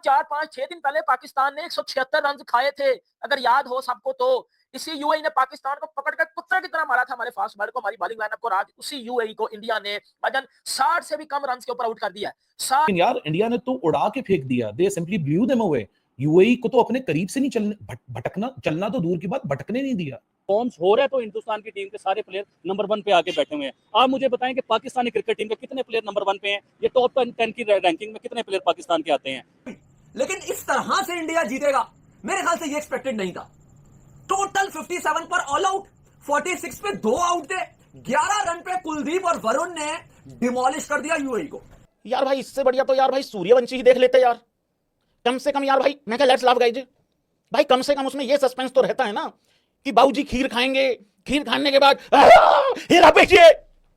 4-5-6 दिन पहले पाकिस्तान ने 176 रन खाए थे, अगर याद हो सबको तो। इसी यूएई ने पाकिस्तान को पकड़कर कुत्ते की तरह मारा था, हमारे फास्ट बॉलर को, हमारी बॉलिंग लाइनअप को। आज उसी यूएई को इंडिया ने वजन 60 से भी कम रन के ऊपर आउट कर दिया है। यार इंडिया ने तो उड़ा के फेंक दिया, दे simply blue them away. UAE को तो अपने करीब से नहीं चलना तो दूर की बात, भटकने नहीं दिया। फॉर्म्स हो रहा है तो हिंदुस्तान की टीम के सारे प्लेयर नंबर 1 पे आके बैठे हुए हैं। आप मुझे बताएं कि पाकिस्तानी क्रिकेट टीम के कितने प्लेयर नंबर 1 पे हैं? ये टॉप 10 की रैंकिंग में कितने प्लेयर पाकिस्तान के आते हैं? लेकिन इस तरह से इंडिया जीतेगा मेरे ख्याल से ये एक्सपेक्टेड नहीं था। टोटल 57 पर ऑल आउट, 46 पे 2 आउट थे, 11 रन पे कुलदीप और वरुण ने डिमोलिश कर दिया यूएई को। यार भाई इससे बढ़िया तो यार भाई सूर्यवंशी ही देख लेते यार, कम से कम। यार भाई मैं क्या, लेट्स लाफ गाइज भाई, कम से कम उसमें ये सस्पेंस तो रहता है ना कि बाबूजी खीर खाएंगे, खीर खाने के बाद हीरा बेचिए,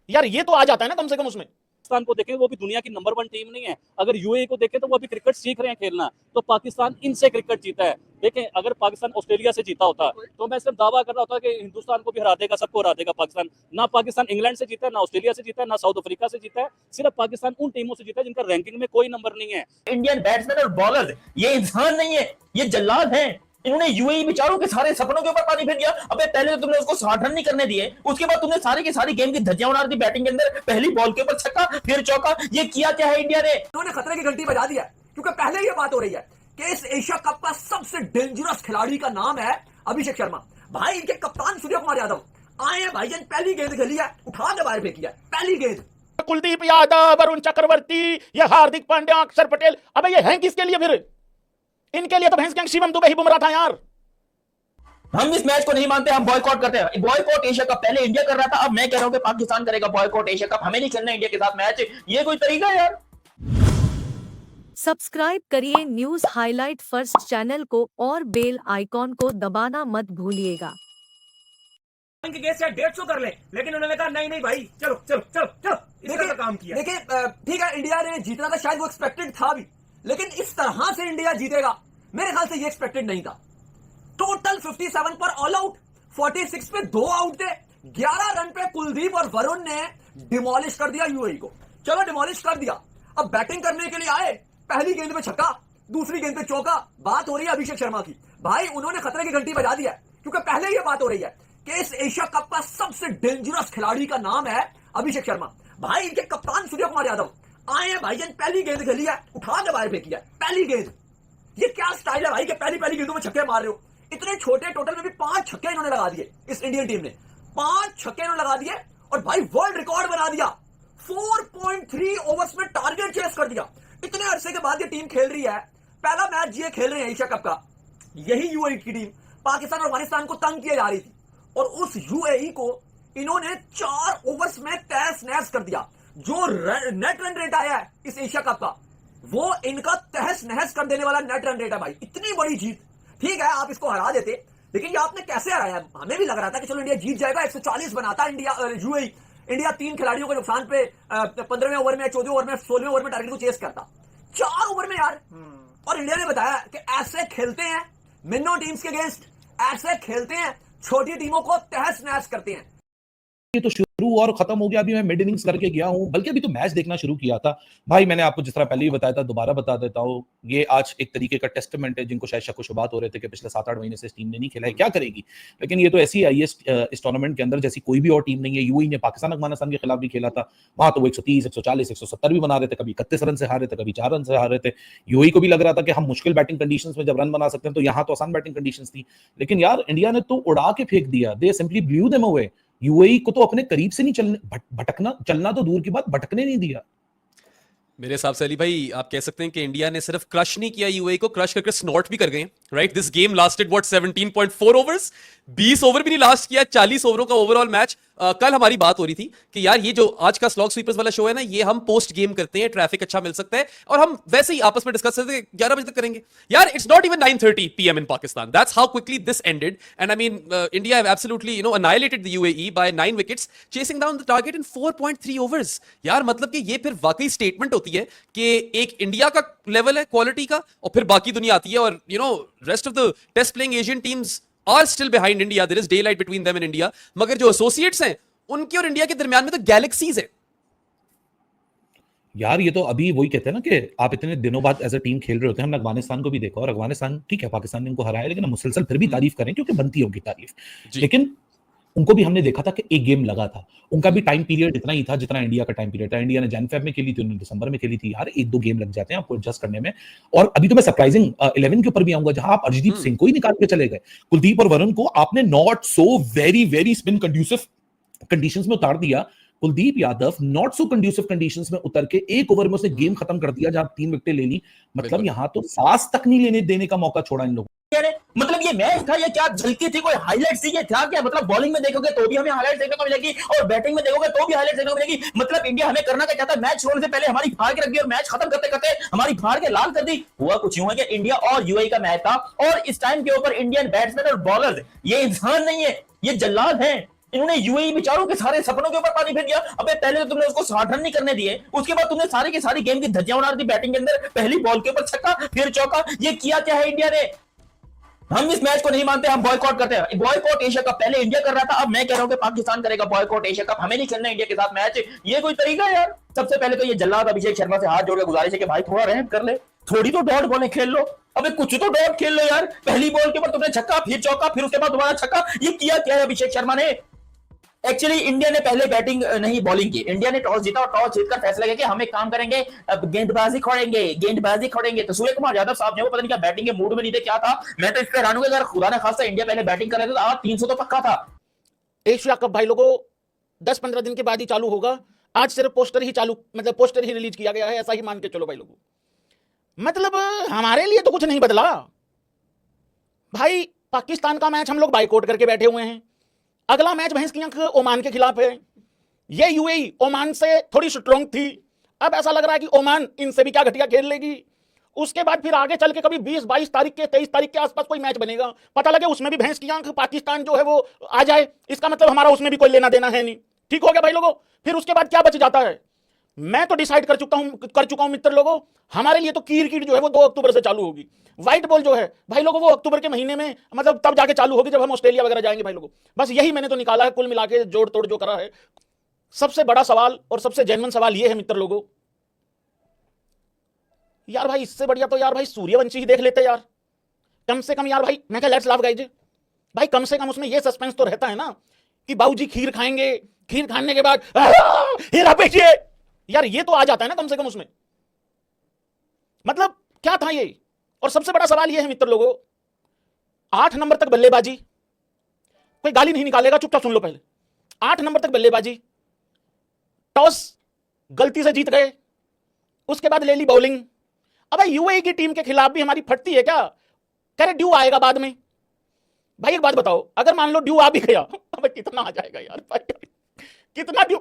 यार ये तो आ जाता है ना कम से कम उसमें। पाकिस्तान को देखें, वो भी दुनिया की नंबर 1 टीम नहीं है। अगर यूएई को देखें तो वो अभी क्रिकेट सीख रहे हैं खेलना, तो पाकिस्तान इनसे क्रिकेट जीता है। देखें, अगर पाकिस्तान ऑस्ट्रेलिया से जीता होता तो मैं सिर्फ दावा कर रहा होता कि हिंदुस्तान को भी हरा देगा, सबको हरा देगा पाकिस्तान। ना पाकिस्तान इंग्लैंड से जीता है, ना ऑस्ट्रेलिया से जीता है, ना साउथ अफ्रीका से जीता है। सिर्फ पाकिस्तान उन टीमों से जीता है जिनका रैंकिंग में कोई नंबर नहीं है। इंडियन बैट्समैन और बॉलर ये इंसान नहीं है, ये जल्लाद हैं। इन्होंने यूएई बेचारों के सारे सपनों के ऊपर पानी फेर दिया। अबे पहले तो तुमने उसको 60 रन नहीं करने दिए, उसके बाद तुमने सारी की सारी गेम की धज्जियां उड़ा दी बैटिंग के अंदर। पहली बॉल के ऊपर छक्का, फिर चौका। ये किया क्या है इंडिया ने? उन्होंने खतरे की घंटी बजा दी है, क्योंकि पहले ये बात हो रही है कि इस एशिया कप का सबसे डेंजरस खिलाड़ी का नाम है अभिषेक शर्मा। भाई इनके कप्तान सूर्य कुमार यादव आए हैं भाईजान, पहली गेंद खेली है, उठा के बाहर फेंकी है, पहली गेंद। कुलदीप यादव, वरुण चक्रवर्ती, ये हार्दिक पांड्या, अक्षर पटेल, अबे ये हैं किसके लिए फिर? इनके लिए तो भैंस के शिवम दुबे ही बुमराह था यार। हम इस मैच को नहीं मानते, हम बॉयकॉट करते हैं। बॉयकॉट एशिया कप पहले इंडिया कर रहा था, अब मैं कह रहा हूं कि पाकिस्तान करेगा बॉयकॉट एशिया कप। हमें नहीं खेलना इंडिया के साथ मैच, ये कोई तरीका है यार? सब्सक्राइब करिए न्यूज हाईलाइट फर्स्ट चैनल को और बेल आइकॉन को दबाना मत भूलिएगा। इनके केस से 150 कर ले, लेकिन उन्होंने कहा नहीं नहीं भाई, चलो चलो चलो चलो, इसका काम किया। देखिए ठीक है, इंडिया ने जीतना था, शायद वो एक्सपेक्टेड था भी, लेकिन इस तरह से इंडिया जीतेगा मेरे ख्याल से ये एक्सपेक्टेड नहीं था। टोटल 57 पर ऑल आउट, 46 पे 2 आउट थे, 11 रन पे कुलदीप और वरुण ने डिमोलिश कर दिया यूएई को। चलो डिमोलिश कर दिया, अब बैटिंग करने के लिए आए, पहली गेंद पे छक्का, दूसरी गेंद पे चौका। बात हो रही है अभिषेक शर्मा की। भाई उन्होंने खतरे की घंटी बजा दी है, क्योंकि पहले ये बात हो रही है कि इस एशिया कप का सबसे डेंजरस खिलाड़ी का नाम है अभिषेक शर्मा। भाई इनके कप्तान सूर्य कुमार यादव आए हैं भाईजान, पहली गेंद खेली है, उठा के बाहर फेंकी है, पहली गेंद। ये क्या स्टाइल है भाई कि पहली गेंदों में छक्के मार रहे हो? इतने छोटे टोटल में भी 5 छक्के इन्होंने लगा दिए। इस इंडियन टीम ने 5 छक्के इन्होंने लगा दिए और भाई वर्ल्ड रिकॉर्ड बना दिया। 4.3 ओवर्स में टारगेट चेस कर दिया। इतने अरसे के बाद ये टीम खेल रही है, पहला मैच ये खेल रहे हैं एशिया कप का। यही यूएई की टीम पाकिस्तान और अफगानिस्तान को तंग किए जा रही थी, और उस यूएई को इन्होंने 4 ओवर्स में तहस नहस कर दिया। जो नेट रन रेट आया है इस एशिया कप का, वो इनका तहस नहस कर देने वाला नेट रन रेट है भाई। इतनी बड़ी जीत। ठीक है आप इसको हरा देते, लेकिन ये आपने कैसे हराया? हमें भी लग रहा था कि चलो इंडिया जीत जाएगा, 140 बनाता इंडिया यूएई। इंडिया 3 खिलाड़ियों के नुकसान पे 15वें ओवर में, 14वें ओवर में, 16वें ओवर में टारगेट को चेस करता। 4 ओवर में यार। और इंडिया ने बताया कि ऐसे खेलते हैं मिनो टीम्स के अगेंस्ट, ऐसे खेलते हैं, छोटी टीमों को तहस नहस करते हैं। ये तो शुरू और खत्म हो गया। अभी मैं मिड इनिंग्स करके गया हूं, बल्कि अभी तो मैच देखना शुरू किया था। भाई मैंने आपको जिस तरह पहले ही बताया था, दोबारा बता देता हूं, ये आज एक तरीके का टेस्टमेंट है। जिनको शायद शक शुबात हो रहे थे कि पिछले 7-8 महीने से इस टीम ने नहीं खेला है, क्या करेगी, लेकिन ये तो ऐसी आई है इस टूर्नामेंट के अंदर जैसी कोई भी और टीम नहीं है। यूएई ने पाकिस्तान अफगानिस्तान के खिलाफ भी खेला था, वहां तो वो 130, 140, 170 भी बना रहे थे, कभी 31 रन से हारे थे, कभी 4 रन से हारे थे। यूएई को भी लग रहा था कि हम मुश्किल बैटिंग कंडीशंस में जब रन बना सकते हैं तो यहाँ तो आसान बैटिंग कंडीशंस थी, लेकिन यार इंडिया ने तो उड़ा के फेंक दिया। दे simply blue them away. UAE को तो अपने करीब से नहीं चलना तो दूर की बात, भटकने नहीं दिया। मेरे हिसाब से अली भाई आप कह सकते हैं कि इंडिया ने सिर्फ क्रश नहीं किया, यूएई को क्रश करके स्नॉट भी कर गए, right? This game lasted what 17.4 overs, 20 over भी नहीं लास्ट किया, 40 ओवरों का ओवरऑल मैच। कल हमारी बात हो रही थी कि यार ये जो आज का स्लॉग स्वीपर्स वाला शो है ना, ये हम पोस्ट गेम करते हैं, ट्रैफिक अच्छा मिल सकता है, और हम वैसे ही आपस में डिस्कस करते हैं 11 बजे तक करेंगे। यार it's not even 9:30 PM in Pakistan, that's how quickly this ended, and I mean India have absolutely annihilated the UAE by 9 wickets, chasing down the target in 4.3 overs। यार मतलब कि ये फिर वाकई स्टेटमेंट होती है कि एक इंडिया का लेवल है क्वालिटी का, और फिर बाकी दुनिया आती है, और rest of the test playing Asian teams are still behind India. There is delight between them and India, मगर जो एसोसिएट्स हैं उनके और इंडिया के दरमियान में तो गैलेक्सीज है। यार ये तो अभी वही कहते हैं ना कि आप इतने दिनों बाद एज अ टीम खेल रहे होते हैं। हमने अफगानिस्तान को भी देखा और अफगानिस्तान ठीक है, पाकिस्तान ने उनको हराया, लेकिन हम मुसलसल फिर भी तारीफ करें क्योंकि बनती है उनकी तारीफ। जी। लेकिन उनको भी हमने देखा था कि एक गेम लगा था, उनका भी टाइम पीरियड इतना ही था जितना इंडिया का टाइम पीरियड था। इंडिया ने जन फेब में खेली थी, उन्होंने दिसंबर में खेली थी। यार एक दो गेम लग जाते हैं आपको एडजस्ट करने में। और अभी तो मैं सरप्राइजिंग 11 के ऊपर भी आऊंगा, जहां आप अर्शदीप सिंह को ही निकाल के चले गए। कुलदीप और वरुण को आपने not so very very spin conducive conditions में उतार दिया। Kuldeep Yadav not so conducive conditions में उतर के एक ओवर में उसने गेम खत्म कर दिया, जहां 3 विकेटें ले ली। मतलब बिल्कुल। यहां तो सांस तक नहीं लेने देने का मौका छोड़ा इन लोगों। मतलब ये मैच था या क्या झलकी थी, कोई हाइलाइट्स थी, ये था क्या? मतलब बॉलिंग में देखोगे तो भी हमें हाइलाइट्स देखने को मिलेगी और बैटिंग में देखोगे तो भी हाइलाइट्स देखने को मिलेगी। मतलब इंडिया हमें करना क्या चाहता है? मैच छोड़ने से पहले हमारी फाड़ के रख दी और मैच खत्म करते करते हमारी फाड़ के लाल कर दी। हुआ कुछ यूं है कि इंडिया और यूएई का मैच था और इस टाइम के ऊपर इंडियन बैट्समैन और बॉलर्स, ये इंसान नहीं है, ये जल्लाद हैं। इन्होंने यूएई बेचारों के सारे सपनों के ऊपर पानी फेर दिया। अबे पहले तो तुमने उसको 60 रन नहीं करने दिए, उसके बाद तुमने सारी की सारी गेम की धज्जियां उड़ा दी बैटिंग के अंदर। पहली बॉल के ऊपर छक्का, फिर चौका। ये किया क्या है इंडिया ने? हम इस मैच को नहीं मानते, हम बॉयकॉट करते हैं। बॉयकॉट एशिया कप पहले इंडिया कर रहा था, अब मैं कह रहा हूं कि पाकिस्तान करेगा बॉयकॉट एशिया कप। हमें नहीं खेलना इंडिया के साथ मैच। ये कोई तरीका है यार? सबसे पहले तो ये जल्लाद अभिषेक शर्मा से हाथ जोड़ के गुजारिश है कि भाई थोड़ा रहम कर ले, थोड़ी तो डॉट बॉलें खेल लो। अबे कुछ तो डॉट खेल लो यार। पहली बॉल के ऊपर तुमने छक्का, फिर चौका, फिर उसके बाद दोबारा छक्का। ये किया क्या है अभिषेक शर्मा ने? एक्चुअली इंडिया ने पहले बैटिंग नहीं बॉलिंग की। इंडिया ने टॉस जीता और टॉस जीतकर फैसला किया कि हम एक काम करेंगे, अब गेंदबाजी खोड़ेंगे। तो सूर्य कुमार यादव साहब ने वो पता नहीं क्या बैटिंग के मूड में नहीं थे, क्या था। मैं तो इस पर हैरान हूं कि अगर खुदा ने खासा इंडिया पहले बैटिंग कर रहे थे तो आज 300 तो पक्का था। एशिया कप भाई लोगों 10-15 दिन के बाद ही चालू होगा। आज सिर्फ पोस्टर ही चालू, मतलब पोस्टर ही रिलीज किया गया है, ऐसा ही मान के चलो भाई लोगों। मतलब हमारे लिए तो कुछ नहीं बदला भाई। पाकिस्तान का मैच हम लोग बाइकआउट करके बैठे हुए हैं। अगला मैच भैंस की आंख ओमान के खिलाफ है। ये यूएई ओमान से थोड़ी स्ट्रांग थी, अब ऐसा लग रहा है कि ओमान इनसे भी क्या घटिया खेल लेगी। उसके बाद फिर आगे चल के कभी 20-22 तारीख के 23 तारीख के आसपास कोई मैच बनेगा, पता लगे उसमें भी भैंस की आंख पाकिस्तान जो है वो आ जाए, इसका मतलब हमारा उसमें भी कोई लेना देना है नहीं। ठीक हो गया भाई लोगों। फिर उसके बाद क्या बच जाता है? मैं तो डिसाइड कर चुका हूं मित्र लोगों, हमारे लिए तो कीर जो है वो 2 अक्टूबर से चालू होगी। व्हाइट बॉल जो है भाई लोगों वो अक्टूबर के महीने में, मतलब तब जाके चालू होगी जब हम ऑस्ट्रेलिया वगैरह जाएंगे भाई लोगों। बस यही मैंने तो निकाला है कुल मिला के जोड़ तोड़ जो करा है। सबसे बड़ा सवाल और सबसे जेन्युइन सवाल ये है मित्र लोगों, यार भाई इससे बढ़िया तो यार भाई सूर्यवंशी ही देख लेते यार, कम से कम यार भाई। मैं क्या लेट्स लाफ गाइज भाई, कम से कम उसमें ये सस्पेंस तो रहता है ना कि बाबूजी खीर खाएंगे, खीर खाने के बाद हेरा बेटिए, यार ये तो आ जाता है ना कम से कम उसमें। मतलब क्या था ये? और सबसे बड़ा सवाल ये है मित्र लोगों, 8 नंबर तक बल्लेबाजी, कोई गाली नहीं निकालेगा, चुपचाप सुन लो पहले। 8 नंबर तक बल्लेबाजी, टॉस गलती से जीत गए, उसके बाद ले ली बॉलिंग। अब यूएई की टीम के खिलाफ भी हमारी फटती है क्या? कह रहे ड्यू आएगा बाद में। भाई एक बात बताओ, अगर मान लो ड्यू आ भी गया, अब कितना आ जाएगा यार भाई, कितना ड्यू?